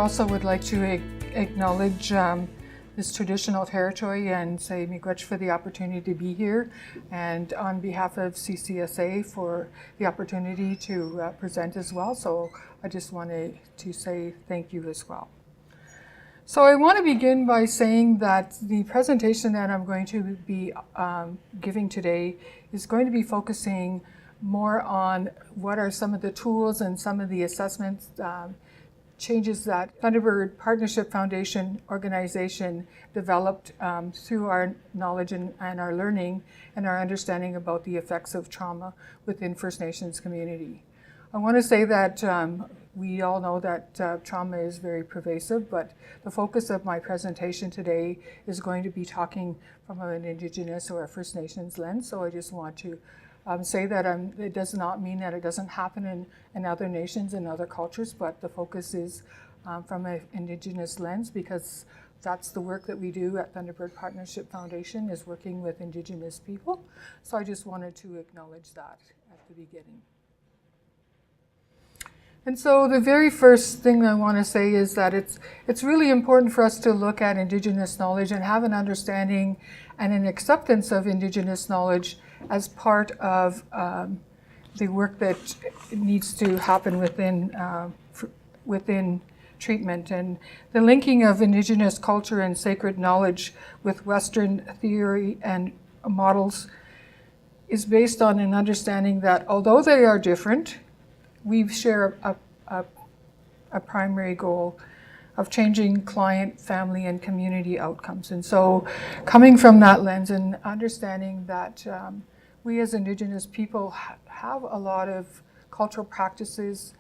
also would like to acknowledge this traditional territory and say miigwech for the opportunity to be here, and on behalf of CCSA for the opportunity to present as well. So I just wanted to say thank you as well. So I want to begin by saying that the presentation that I'm going to be giving today is going to be focusing more on what are some of the tools and some of the assessments changes that Thunderbird Partnership Foundation organization developed through our knowledge and our learning and our understanding about the effects of trauma within First Nations community. I want to say that we all know that trauma is very pervasive, but the focus of my presentation today is going to be talking from an Indigenous or a First Nations lens. So I just want to say that it does not mean that it doesn't happen in other nations and other cultures, but the focus is from an Indigenous lens, because that's the work that we do at Thunderbird Partnership Foundation, is working with Indigenous people. So I just wanted to acknowledge that at the beginning. And so the very first thing I want to say is that it's really important for us to look at Indigenous knowledge and have an understanding and an acceptance of Indigenous knowledge as part of the work that needs to happen within treatment. And the linking of Indigenous culture and sacred knowledge with Western theory and models is based on an understanding that although they are different, we share a primary goal of changing client, family, and community outcomes. And so coming from that lens and understanding that we as Indigenous people have a lot of cultural practices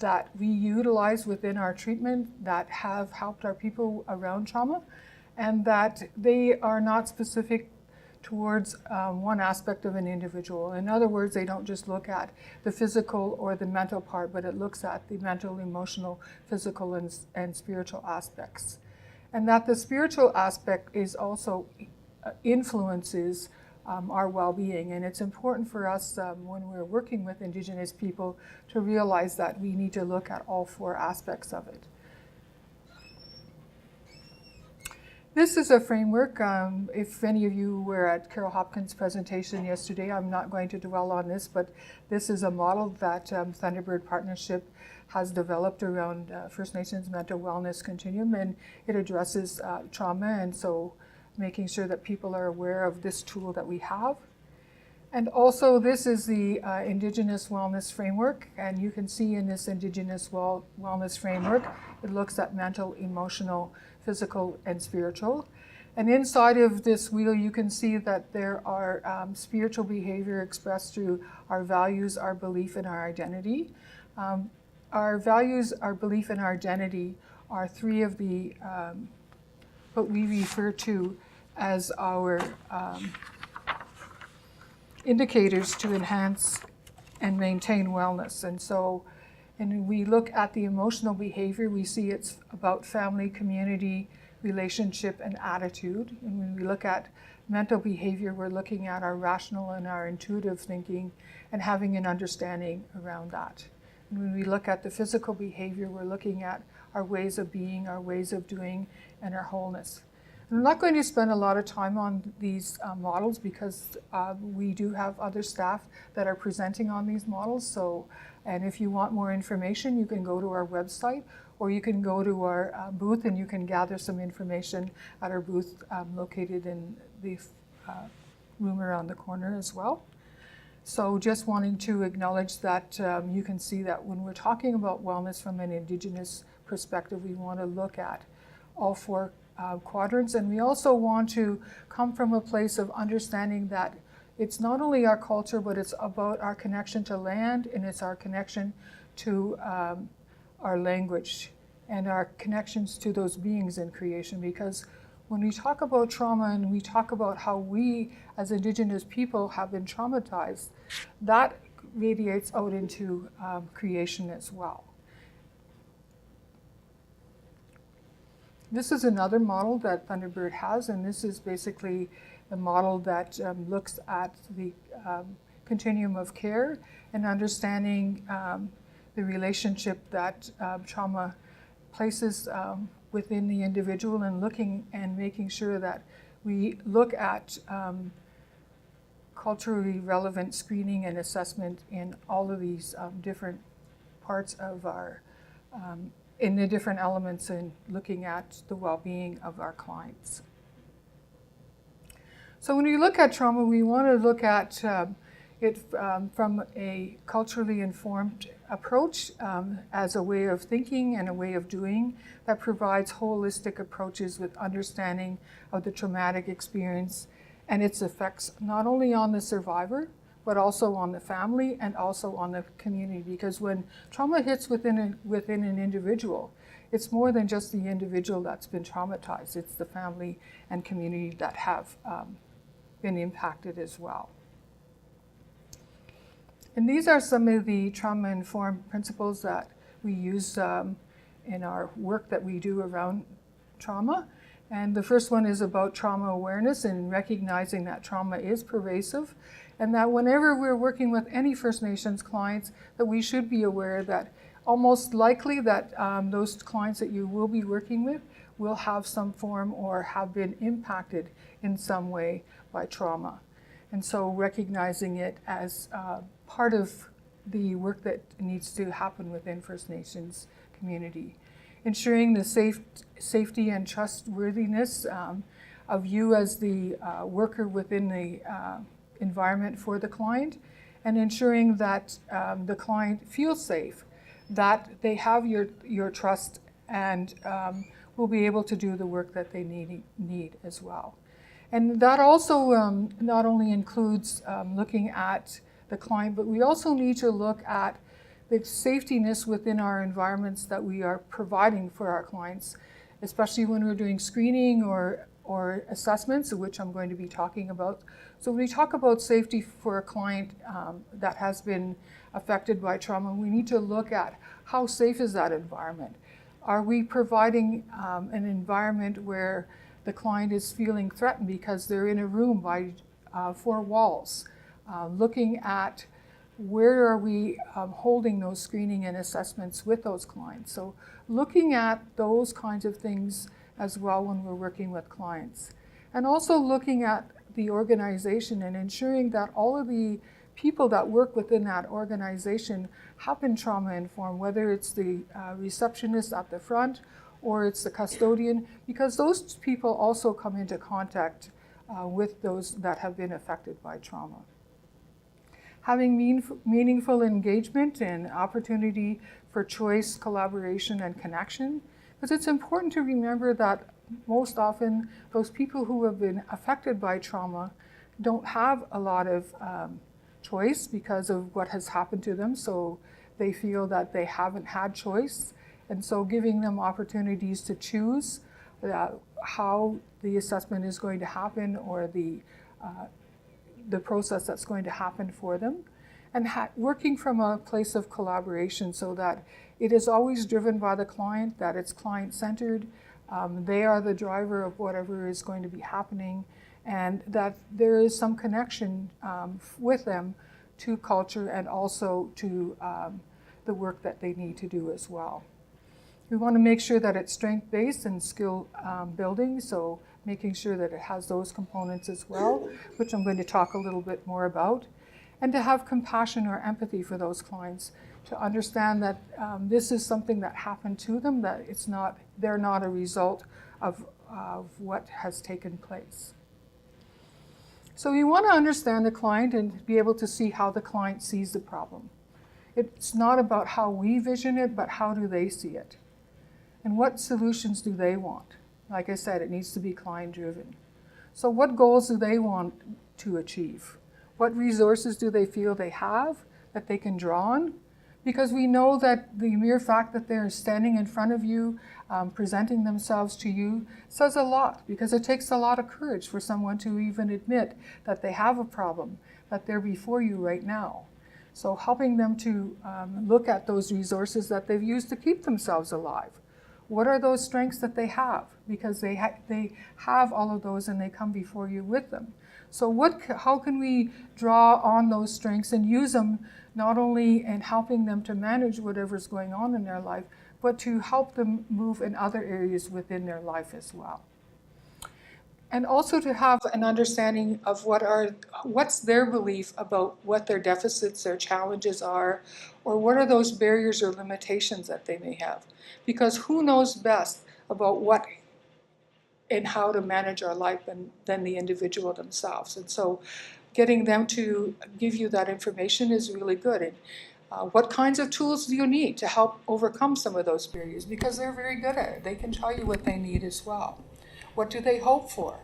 that we utilize within our treatment that have helped our people around trauma, and that they are not specific towards one aspect of an individual. In other words, they don't just look at the physical or the mental part, but it looks at the mental, emotional, physical, and spiritual aspects. And that the spiritual aspect is also influences our well-being. And it's important for us when we're working with Indigenous people to realize that we need to look at all four aspects of it. This is a framework. If any of you were at Carol Hopkins' presentation yesterday, I'm not going to dwell on this, but this is a model that Thunderbird Partnership has developed around First Nations mental wellness continuum, and it addresses trauma, and so making sure that people are aware of this tool that we have. And also this is the Indigenous Wellness Framework, and you can see in this Indigenous Wellness Framework, it looks at mental, emotional, physical, and spiritual. And inside of this wheel, you can see that there are spiritual behavior expressed through our values, our belief, and our identity. Our values, our belief, and our identity are three of the what we refer to as our indicators to enhance and maintain wellness. And so, and we look at the emotional behavior, we see it's about family, community, relationship, and attitude. And when we look at mental behavior, we're looking at our rational and our intuitive thinking and having an understanding around that. And when we look at the physical behavior, we're looking at our ways of being, our ways of doing, and our wholeness. I'm not going to spend a lot of time on these models because we do have other staff that are presenting on these models. So, and if you want more information, you can go to our website, or you can go to our booth and you can gather some information at our booth located in the room around the corner as well. So just wanting to acknowledge that you can see that when we're talking about wellness from an Indigenous perspective, we want to look at all four quadrants, and we also want to come from a place of understanding that it's not only our culture, but it's about our connection to land, and it's our connection to our language and our connections to those beings in creation. Because when we talk about trauma and we talk about how we as Indigenous people have been traumatized, that radiates out into creation as well. This is another model that Thunderbird has, and this is basically a model that looks at the continuum of care and understanding the relationship that trauma places within the individual and looking and making sure that we look at culturally relevant screening and assessment in all of these different parts of our, in the different elements in looking at the well-being of our clients. So when we look at trauma, we want to look at it from a culturally informed approach as a way of thinking and a way of doing that provides holistic approaches with understanding of the traumatic experience and its effects not only on the survivor, but also on the family and also on the community. Because when trauma hits within an individual, it's more than just the individual that's been traumatized. It's the family and community that have been impacted as well. And these are some of the trauma-informed principles that we use in our work that we do around trauma. And the first one is about trauma awareness and recognizing that trauma is pervasive, and that whenever we're working with any First Nations clients, that we should be aware that almost likely that those clients that you will be working with will have some form or have been impacted in some way by trauma. And so recognizing it as part of the work that needs to happen within First Nations community. Ensuring the safety and trustworthiness of you as the worker within the environment for the client, and ensuring that the client feels safe, that they have your trust and will be able to do the work that they need as well. And that also not only includes looking at the client, but we also need to look at the safetiness within our environments that we are providing for our clients, especially when we're doing screening or assessments, which I'm going to be talking about. So when we talk about safety for a client that has been affected by trauma, we need to look at how safe is that environment. Are we providing an environment where the client is feeling threatened because they're in a room by 4 walls? Looking at where are we holding those screening and assessments with those clients. So looking at those kinds of things as well when we're working with clients. And also looking at the organization and ensuring that all of the people that work within that organization have been trauma informed, whether it's the receptionist at the front or it's the custodian, because those people also come into contact with those that have been affected by trauma. Having meaningful engagement and opportunity for choice, collaboration, and connection. Because it's important to remember that most often those people who have been affected by trauma don't have a lot of choice because of what has happened to them. So they feel that they haven't had choice. And so giving them opportunities to choose how the assessment is going to happen or the process that's going to happen for them, and working from a place of collaboration so that it is always driven by the client, that it's client-centered, they are the driver of whatever is going to be happening, and that there is some connection with them to culture and also to the work that they need to do as well. We want to make sure that it's strength-based and skill building, so making sure that it has those components as well, which I'm going to talk a little bit more about, and to have compassion or empathy for those clients, to understand that this is something that happened to them, that they're not a result of what has taken place. So you want to understand the client and be able to see how the client sees the problem. It's not about how we vision it, but how do they see it? And what solutions do they want? Like I said, it needs to be client-driven. So what goals do they want to achieve? What resources do they feel they have that they can draw on? Because we know that the mere fact that they're standing in front of you, presenting themselves to you, says a lot, because it takes a lot of courage for someone to even admit that they have a problem, that they're before you right now. So helping them to look at those resources that they've used to keep themselves alive. What are those strengths that they have? Because they have all of those and they come before you with them. So how can we draw on those strengths and use them not only in helping them to manage whatever's going on in their life, but to help them move in other areas within their life as well. And also to have an understanding of what's their belief about what their deficits, their challenges are, or what are those barriers or limitations that they may have. Because who knows best about what and how to manage our life than the individual themselves. And so getting them to give you that information is really good. And what kinds of tools do you need to help overcome some of those barriers? Because they're very good at it. They can tell you what they need as well. What do they hope for?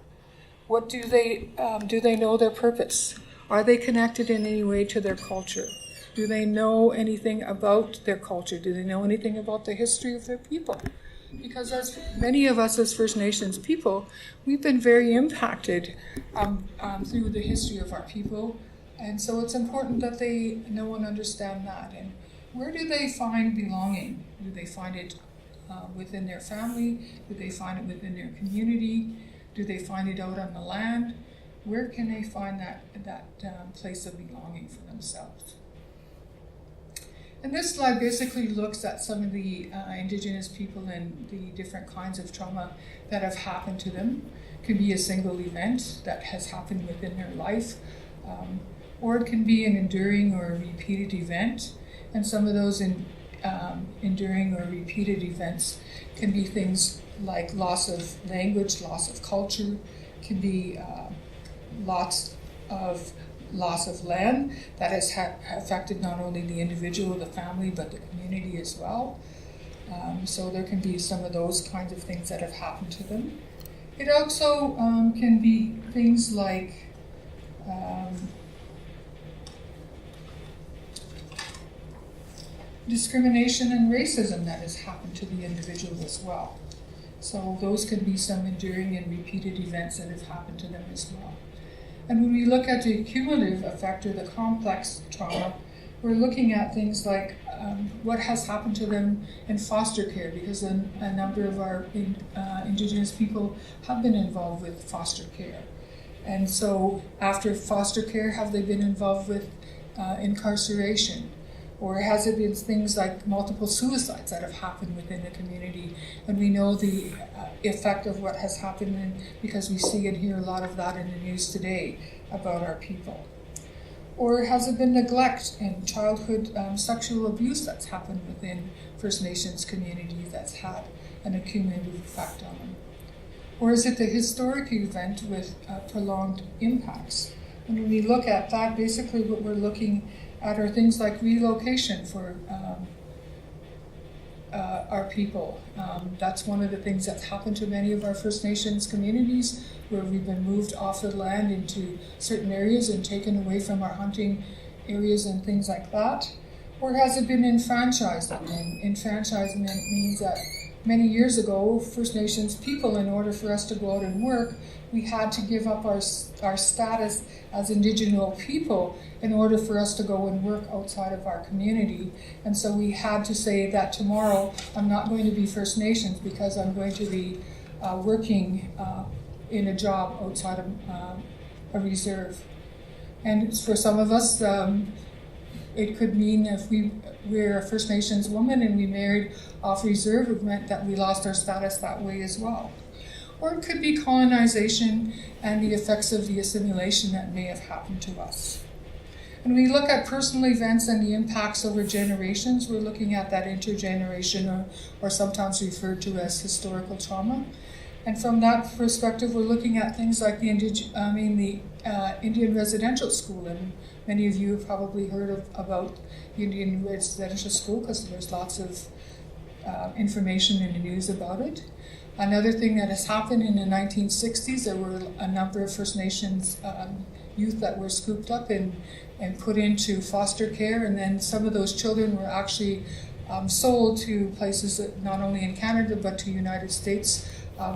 What do they know their purpose? Are they connected in any way to their culture? Do they know anything about their culture? Do they know anything about the history of their people? Because as many of us as First Nations people, we've been very impacted through the history of our people. And so it's important that they know and understand that. And where do they find belonging? Do they find it within their family? Do they find it within their community? Do they find it out on the land? Where can they find that place of belonging for themselves? And this slide basically looks at some of the Indigenous people and the different kinds of trauma that have happened to them. It could be a single event that has happened within their life, or it can be an enduring or repeated event. And some of those enduring or repeated events can be things like loss of language, loss of culture, can be loss of land that has affected not only the individual, the family, but the community as well. So there can be some of those kinds of things that have happened to them. It also can be things like discrimination and racism that has happened to the individual as well. So those can be some enduring and repeated events that have happened to them as well. And when we look at the cumulative effect or the complex trauma, we're looking at things like what has happened to them in foster care, because a number of our Indigenous people have been involved with foster care. And so after foster care, have they been involved with incarceration? Or has it been things like multiple suicides that have happened within the community? And we know the effect of what has happened because we see and hear a lot of that in the news today about our people. Or has it been neglect and childhood sexual abuse that's happened within First Nations communities that's had an accumulative effect on them? Or is it the historic event with prolonged impacts? And when we look at that, basically what we're looking at are things like relocation for our people. That's one of the things that's happened to many of our First Nations communities, where we've been moved off the land into certain areas and taken away from our hunting areas and things like that. Or has it been enfranchisement? And enfranchisement means that many years ago, First Nations people, in order for us to go out and work, we had to give up our status as Indigenous people in order for us to go and work outside of our community. And so we had to say that tomorrow I'm not going to be First Nations because I'm going to be working in a job outside of a reserve. And for some of us, it could mean if we're a First Nations woman and we married off reserve, it meant that we lost our status that way as well. Or it could be colonization and the effects of the assimilation that may have happened to us. When we look at personal events and the impacts over generations, we're looking at that intergenerational, or sometimes referred to as historical trauma. And from that perspective, we're looking at things like the Indian residential school. And many of you have probably heard about the Indian residential school because there's lots of information in the news about it. Another thing that has happened in the 1960s, there were a number of First Nations youth that were scooped up and put into foster care, and then some of those children were actually sold to places that, not only in Canada but to the United States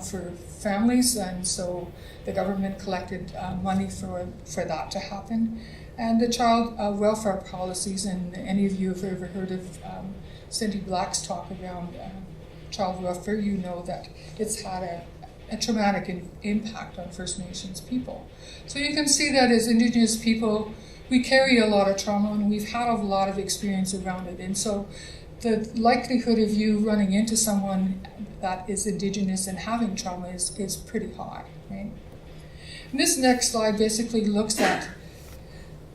for families, and so the government collected money for that to happen. And the child welfare policies, and any of you have ever heard of Cindy Black's talk around child welfare, you know that it's had a traumatic impact on First Nations people. So you can see that as Indigenous people, we carry a lot of trauma and we've had a lot of experience around it. And so the likelihood of you running into someone that is Indigenous and having trauma is pretty high, right? And this next slide basically looks at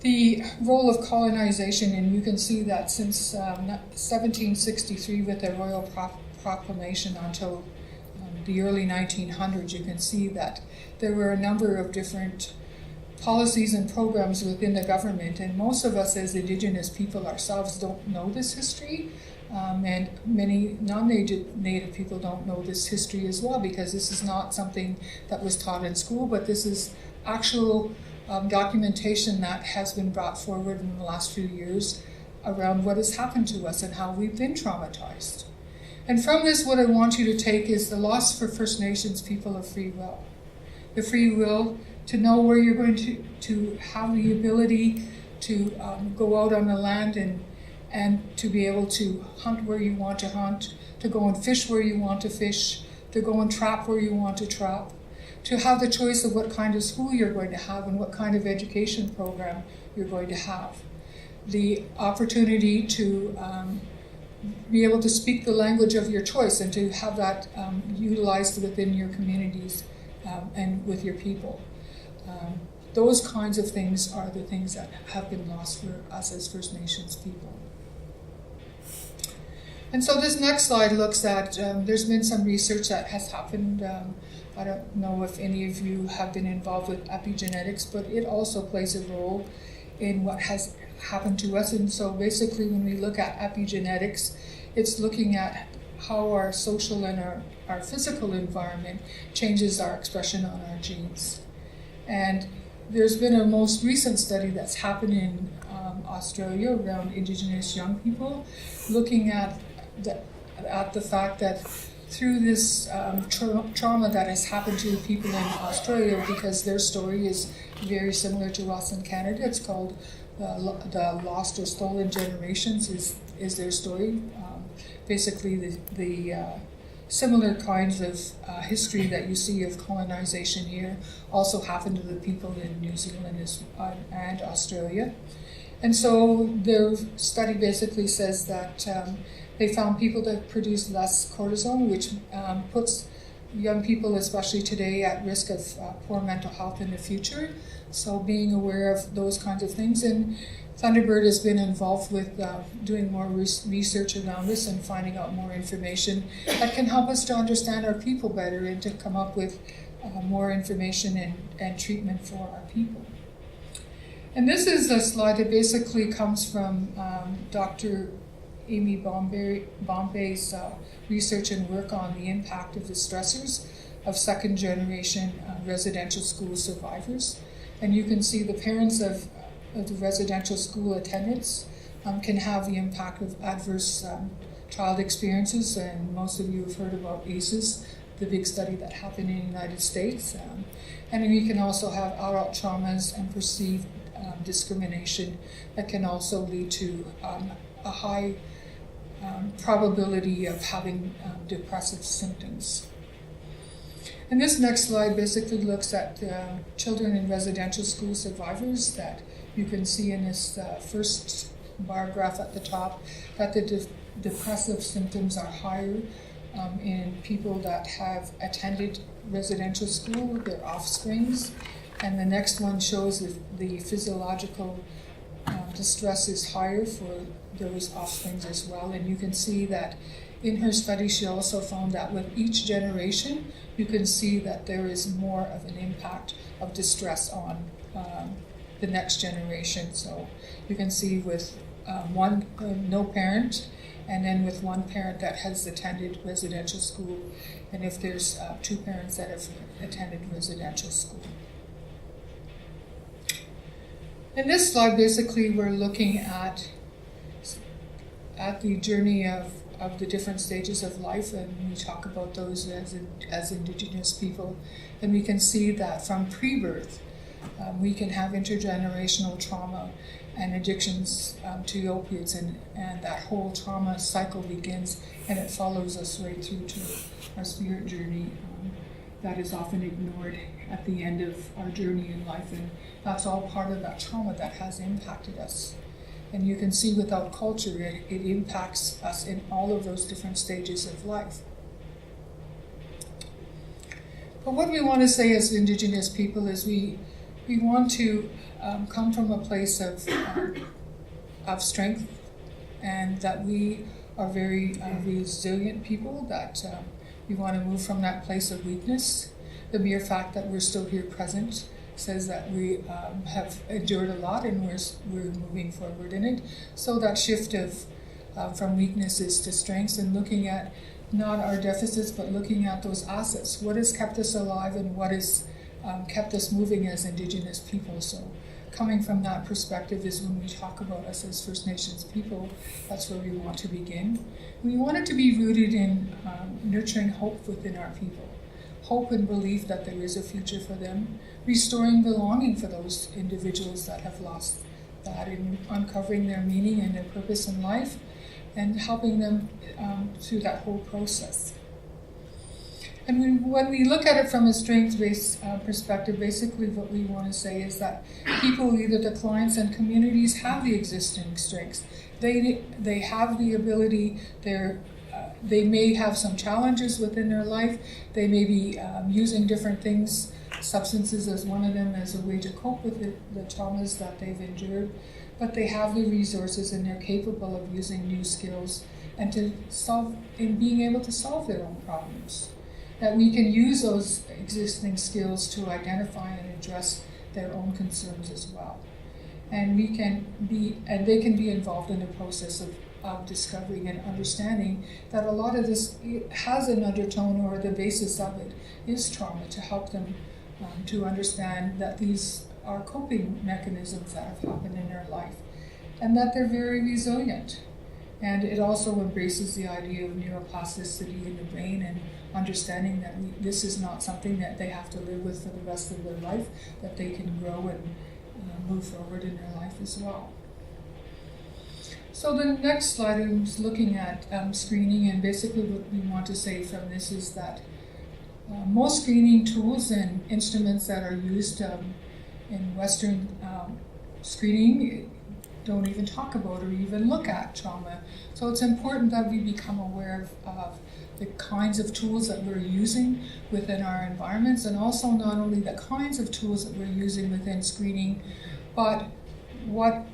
the role of colonization, and you can see that since 1763 with the Royal Proclamation until the early 1900s, you can see that there were a number of different policies and programs within the government, and most of us as Indigenous people ourselves don't know this history, and many non-Native people don't know this history as well, because this is not something that was taught in school, but this is actual documentation that has been brought forward in the last few years around what has happened to us and how we've been traumatized. And from this, what I want you to take is the loss for First Nations people of free will. The free will to know where you're going to have the ability to go out on the land and to be able to hunt where you want to hunt, to go and fish where you want to fish, to go and trap where you want to trap, to have the choice of what kind of school you're going to have and what kind of education program you're going to have. The opportunity to be able to speak the language of your choice and to have that utilized within your communities and with your people. Those kinds of things are the things that have been lost for us as First Nations people. And so this next slide looks at, there's been some research that has happened. I don't know if any of you have been involved with epigenetics, but it also plays a role in what has happened to us. And so basically when we look at epigenetics, it's looking at how our social and our physical environment changes our expression on our genes. And there's been a most recent study that's happened in Australia around Indigenous young people, looking at the fact that through this trauma that has happened to people in Australia, because their story is very similar to us in Canada, it's called the Lost or Stolen Generations is their story. Basically the similar kinds of history that you see of colonization here also happened to the people in New Zealand and Australia. And so their study basically says that they found people that produce less cortisol, which puts young people, especially today, at risk of poor mental health in the future. So being aware of those kinds of things. And Thunderbird has been involved with doing more research around this and finding out more information that can help us to understand our people better and to come up with more information and treatment for our people. And this is a slide that basically comes from Dr. Amy Bombay's research and work on the impact of the stressors of second-generation residential school survivors. And you can see the parents of the residential school attendants can have the impact of adverse child experiences, and most of you have heard about ACEs, the big study that happened in the United States. And then you can also have adult traumas and perceived discrimination that can also lead to a high probability of having depressive symptoms. And this next slide basically looks at children in residential school survivors that you can see in this first bar graph at the top that the depressive symptoms are higher in people that have attended residential school, their offsprings. And the next one shows that the physiological distress is higher for those offsprings as well. And you can see that in her study, she also found that with each generation, you can see that there is more of an impact of distress on the next generation. So you can see with no parent, and then with one parent that has attended residential school, and if there's two parents that have attended residential school. In this slide, basically, we're looking at the journey of the different stages of life, and we talk about those as Indigenous people. And we can see that from pre-birth, we can have intergenerational trauma and addictions to opiates, and that whole trauma cycle begins, and it follows us right through to our spirit journey. That is often ignored at the end of our journey in life, and that's all part of that trauma that has impacted us. And you can see without culture, it impacts us in all of those different stages of life. But what we want to say as Indigenous people is we want to come from a place of strength, and that we are very resilient people, that we want to move from that place of weakness. The mere fact that we're still here present says that we have endured a lot and we're moving forward in it. So that shift of from weaknesses to strengths, and looking at not our deficits, but looking at those assets. What has kept us alive and what has kept us moving as Indigenous people? So coming from that perspective is when we talk about us as First Nations people, that's where we want to begin. We want it to be rooted in nurturing hope within our people. Hope and belief that there is a future for them, restoring belonging for those individuals that have lost that, and uncovering their meaning and their purpose in life, and helping them through that whole process. And when we look at it from a strengths-based perspective, basically what we want to say is that people, either the clients and communities, have the existing strengths. They have the ability, they may have some challenges within their life. They may be using different things, substances as one of them, as a way to cope with the traumas that they've endured. But they have the resources and they're capable of using new skills and being able to solve their own problems. That we can use those existing skills to identify and address their own concerns as well. And they can be involved in the process of discovering and understanding that a lot of this has an undertone, or the basis of it is trauma, to help them to understand that these are coping mechanisms that have happened in their life, and that they're very resilient. And it also embraces the idea of neuroplasticity in the brain, and understanding that this is not something that they have to live with for the rest of their life, that they can grow and move forward in their life as well. So the next slide is looking at screening, and basically what we want to say from this is that most screening tools and instruments that are used in Western screening don't even talk about or even look at trauma. So it's important that we become aware of the kinds of tools that we're using within our environments, and also not only the kinds of tools that we're using within screening, but what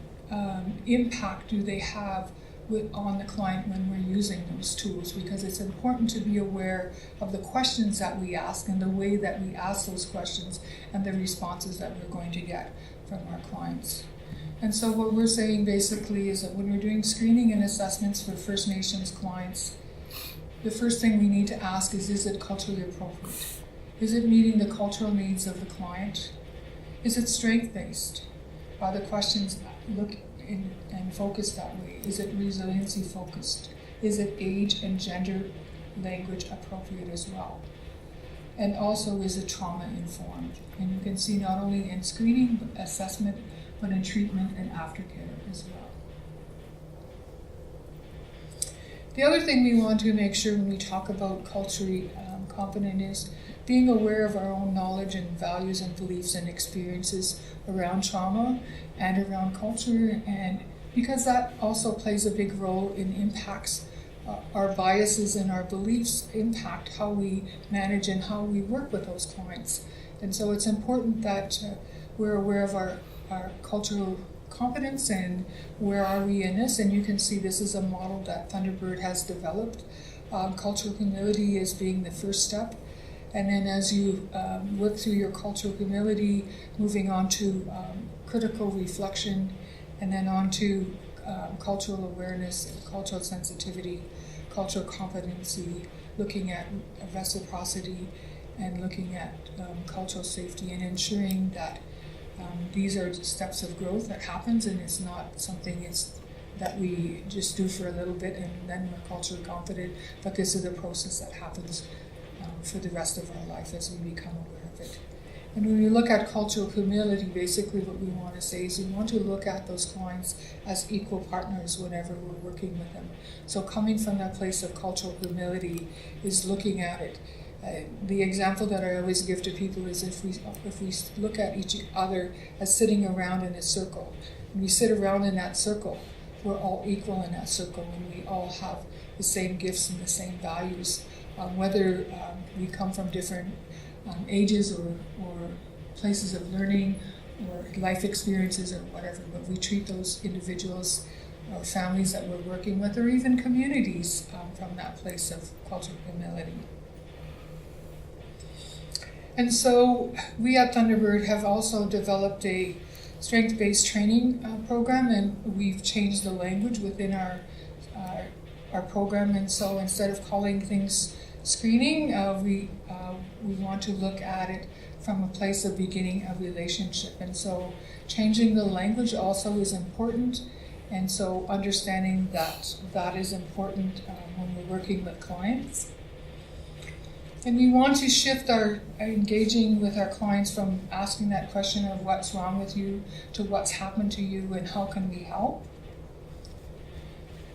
impact do they have on the client when we're using those tools, because it's important to be aware of the questions that we ask and the way that we ask those questions and the responses that we're going to get from our clients. And so what we're saying basically is that when we're doing screening and assessments for First Nations clients, the first thing we need to ask is it culturally appropriate? Is it meeting the cultural needs of the client? Is it strength-based? Are the questions look and focus that way? Is it resiliency focused? Is it age and gender language appropriate as well? And also, is it trauma informed? And you can see not only in screening, assessment, but in treatment and aftercare as well. The other thing we want to make sure when we talk about culturally competent is being aware of our own knowledge and values and beliefs and experiences around trauma and around culture, and because that also plays a big role in impacts our biases and our beliefs impact how we manage and how we work with those clients. And so it's important that we're aware of our cultural competence and where are we in this. And you can see this is a model that Thunderbird has developed. Cultural humility is being the first step. And then as you work through your cultural humility, moving on to critical reflection, and then on to cultural awareness, cultural sensitivity, cultural competency, looking at reciprocity, and looking at cultural safety, and ensuring that these are steps of growth that happens, and it's not something that we just do for a little bit and then we're culturally competent, but this is a process that happens for the rest of our life as we become aware of it. And when we look at cultural humility, basically what we want to say is we want to look at those clients as equal partners whenever we're working with them. So coming from that place of cultural humility is looking at it. The example that I always give to people is if we look at each other as sitting around in a circle, we sit around in that circle, we're all equal in that circle, and we all have the same gifts and the same values, whether we come from different ages or places of learning or life experiences or whatever, but we treat those individuals or families that we're working with, or even communities, from that place of cultural humility. And so we at Thunderbird have also developed a strength-based training program, and we've changed the language within our program. And so instead of calling things screening, we want to look at it from a place of beginning a relationship. And so changing the language also is important. And so understanding that is important when we're working with clients. And we want to shift our engaging with our clients from asking that question of what's wrong with you to what's happened to you and how can we help.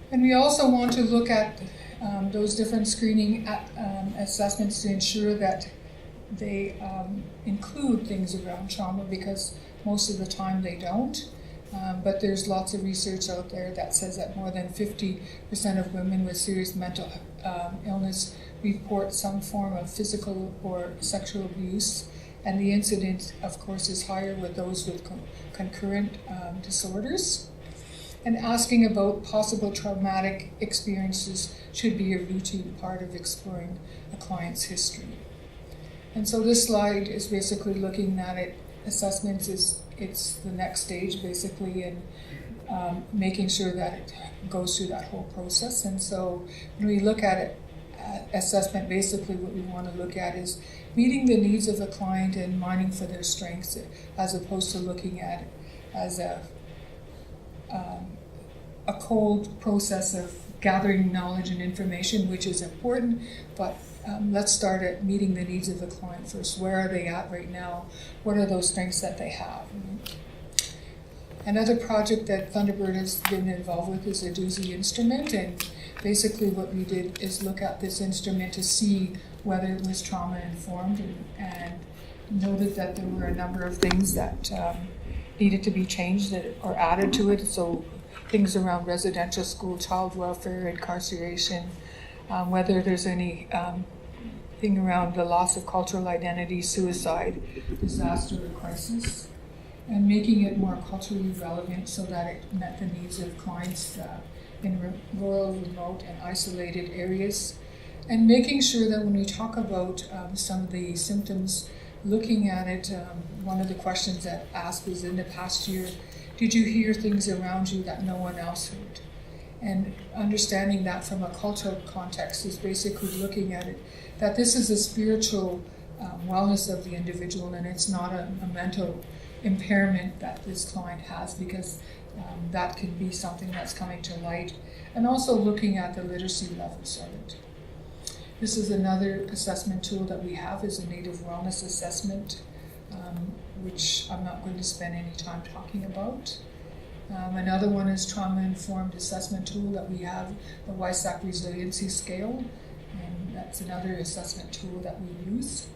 And we also want to look at those different screening assessments to ensure that they include things around trauma, because most of the time they don't. But there's lots of research out there that says that more than 50% of women with serious mental illness report some form of physical or sexual abuse, and the incidence, of course, is higher with those with concurrent disorders. And asking about possible traumatic experiences should be a routine part of exploring a client's history. And so this slide is basically looking at it. Assessments it's the next stage, basically, in making sure that it goes through that whole process. And so when we look at it, assessment, basically what we want to look at is meeting the needs of a client and mining for their strengths, as opposed to looking at it as a cold process of gathering knowledge and information, which is important, but let's start at meeting the needs of the client first. Where are they at right now? What are those strengths that they have? Another project that Thunderbird has been involved with is a doozy instrument, and basically what we did is look at this instrument to see whether it was trauma informed, and noted that there were a number of things that needed to be changed or added to it. So things around residential school, child welfare, incarceration, whether there's any thing around the loss of cultural identity, suicide, disaster, or crisis, and making it more culturally relevant so that it met the needs of clients in rural, remote, and isolated areas, and making sure that when we talk about some of the symptoms, looking at it, one of the questions that asked was, in the past year, did you hear things around you that no one else heard? And understanding that from a cultural context is basically looking at it, that this is a spiritual wellness of the individual, and it's not a mental impairment that this client has, because that could be something that's coming to light. And also looking at the literacy levels of it. This is another assessment tool that we have, is a native wellness assessment, which I'm not going to spend any time talking about. Another one is trauma-informed assessment tool that we have, the WISAC resiliency scale, and that's another assessment tool that we use.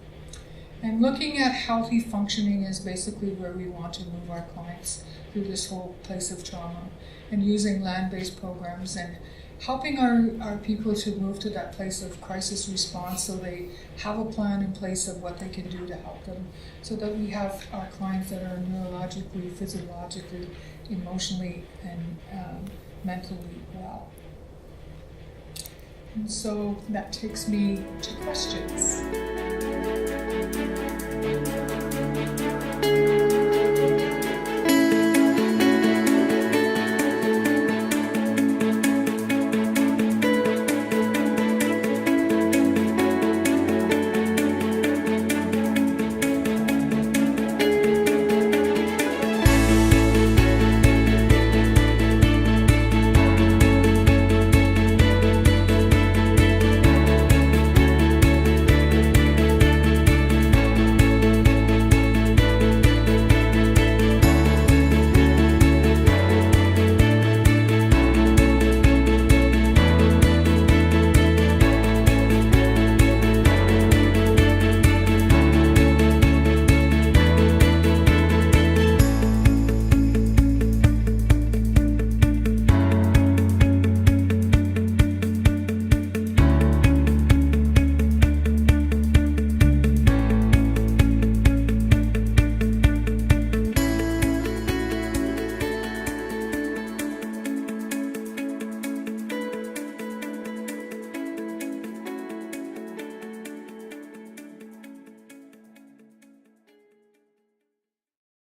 And looking at healthy functioning is basically where we want to move our clients through this whole place of trauma, and using land-based programs and helping our people to move to that place of crisis response, so they have a plan in place of what they can do to help them, so that we have our clients that are neurologically, physiologically, emotionally, and mentally well. And so that takes me to questions.